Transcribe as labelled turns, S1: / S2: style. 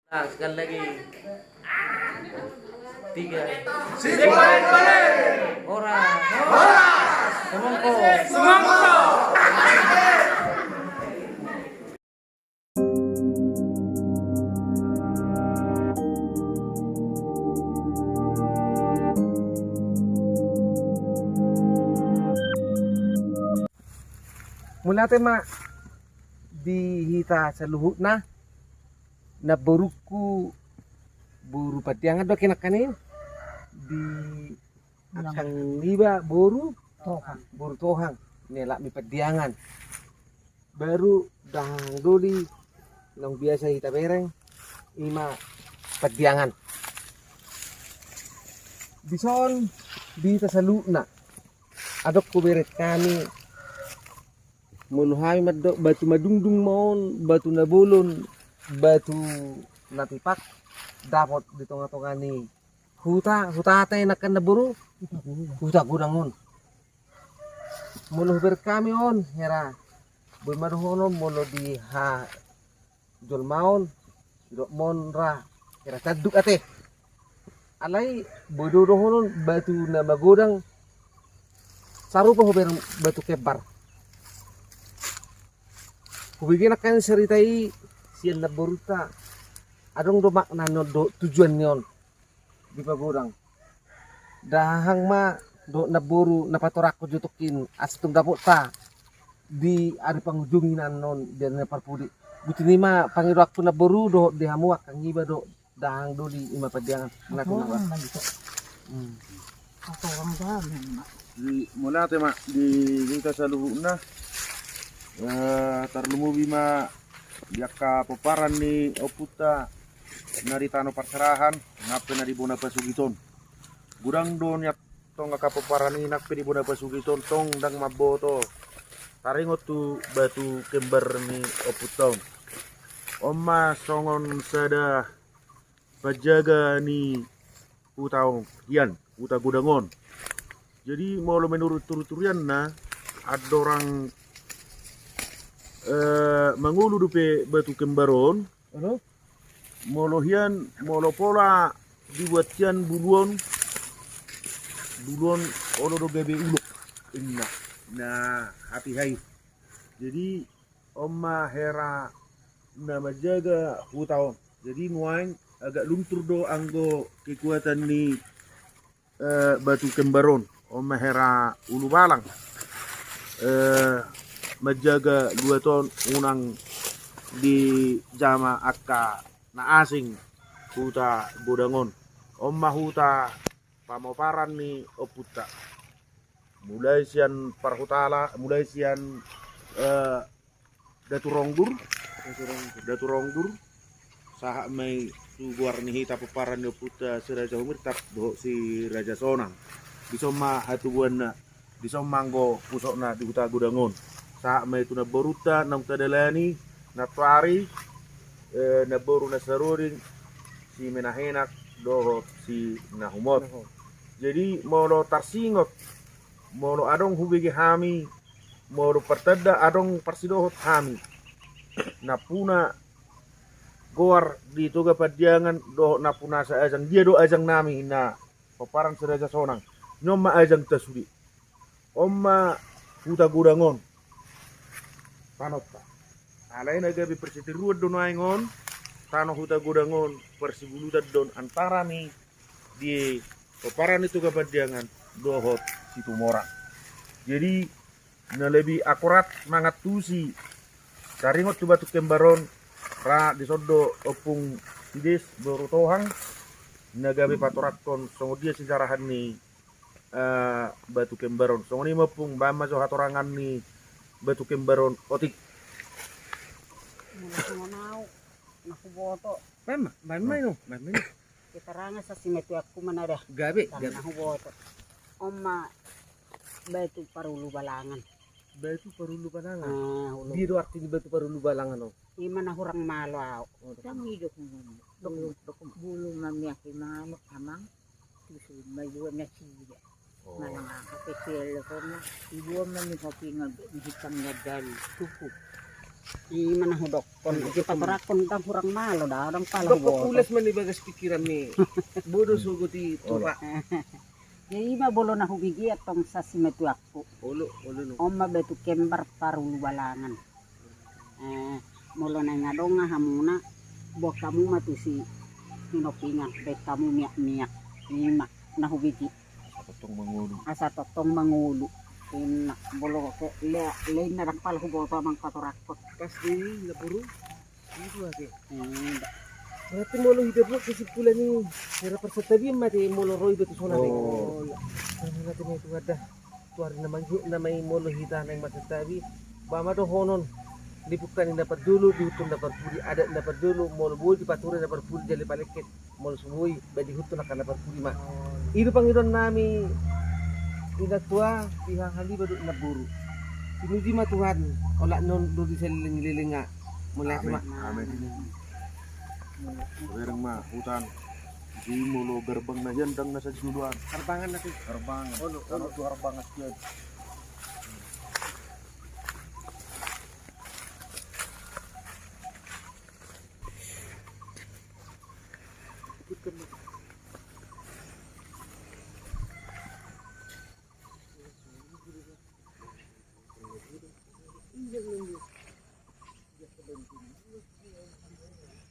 S1: Nah, sekali lagi. Tiga.
S2: Si paling paling.
S1: Orang. Semongko.
S2: Semangka.
S3: Mula tema dihita sa luhut na buruku buru patiangan do kinakanin di akang liba buru tohang nela mi padiangan baru dahang doli nang biasa hita bereng ima padiangan bison di tasaluna adok ku beret kami muluhay maddo batu madungdung maon batu nabulon batu natipak dapat di tengah-tengah ni huta tay nakan naburu huta gudangon muluh berkami on hera bermaruhono mulu di ha jol maon dok mon ra hera taduk ate alai bododohonon batu na magodang sarupa huber batu kebar kubigin akan ceritai sian na boruta adong do makna no do tujuan nyon di pagodang dahang ma do naburu napatorak ko jutukin astung dapot ta di ari pangjunginan non dan parpudi buti ni ma pangirak ko naburu do di hamuak kang iba do dahang do di ima padiangan ngato na
S2: Di mula tema di kita saluhut na tarlumubi ma diaka paparan ni oputa naritano parserahan nape na di bona pasugiton gudang don yak tong ka paparan ni nape di bona pasugiton tong dang maboto taringot tu batu kembar ni oputon oma songon sada pajaga ni utao yan uta gudangon jadi mau menurut turuturian na ada orang mangulu dupe batu kembaron molohian molo pola dibuatian buluon ono do gabe uluk inna na hati hai jadi oma hera na majaga hutao jadi nuain agak luntur do anggo kekuatan ni batu kembaron oma hera ulu balang menjaga 2 ton unang di jama akka na asing huta bodangon omma huta pamoparan ni oputa mulai sian parhutala mulai sian datu ronggur saha mai suguar ni hita paparan ni oputa si raja humir tap do si raja sonang bisoma hatu buana bisomanggo pusokna di huta bodangon sa may ito na boruta ng tadalani na tuari na boru na saruring si menahenak doho si nahumot jadi molo tarsingot molo adong hubigi hami molo pertada adong parsidohot hami na puna goar di tuga padiangan doho na puna sa ajang dia do ajang nami na paparan sa raja sonang nyoma ajang tasudi omma huta gudangon tanota alay na gabi persitiruad don aingon tano huta gudangon persibulutan don antara ni di paparan itu kapadiangan dohot situ morang jadi na lebih akurat mangat tusi karingot tu batu kembaron ra disodo opung sides borutohang na gabi patoratkon songo dia sejarahan ni batu kembaron songo ni mapung bama so hatorangan ni batu kembaron otik
S4: Manau nakuboto
S3: mama mama no
S4: kitaranga sa simetu aku manada
S3: gabe
S4: nakuboto omma batu parulu balangan
S3: batu parulu balangan
S4: ulo
S3: di do arti batu parulu balangan no
S4: imana hurang malo aw
S5: Ang hidup mo bulu mamiyaki mga amang gusto mayuan na siya malang kapitelo ko na ibuwan man yung kapingag hikang nadal tupo
S4: Di mana hudok kon di patorakon dang kurang malo dah dang pala
S3: Dok
S4: huboto.
S3: ulas man ibagas pikiran ni. Bodo suguti tura.
S4: Ya ima bolo na hubigi atong sa simetu aku.
S3: Ulo no.
S4: Oma betu kembar parulu balangan. Molo na ngadong nga hamuna bo kamu matu si hinopingan bet kamu miak-miak lima na hubigi
S2: Patong mengudu.
S4: asa totong mangulu. Ina bolo ke le na dang pala huboto mang patorakon.
S3: Pas di naburu. Itu ate.
S4: Eh,
S3: Berarti molo hidup lo kesimpulan ni. Nira persetabi mati molo roy betu sona ni.
S2: Oh.
S3: Ano natin itu ada. Tuar na may molo hita na yung masasabi. Bama do honon. Di bukan yang dapat dulu, di hutun dapat puri, ada yang dapat dulu, molo boy di pature dapat puri jali paleket, molo subuhi, badi hutun akan dapat puri mak. Itu pangidon nami tidak tua pihak hali badu naburu. Tinuji ma Tuhan, olak non do di seliling-lilinga. Mulai
S2: Amin.
S3: mak.
S2: Amin. Bereng mah hutan. Di mulo gerbang na yan dang nasa juluan.
S3: Karbangan natin.
S2: Gerbang.
S3: Ono.
S2: Tu gerbang askeun.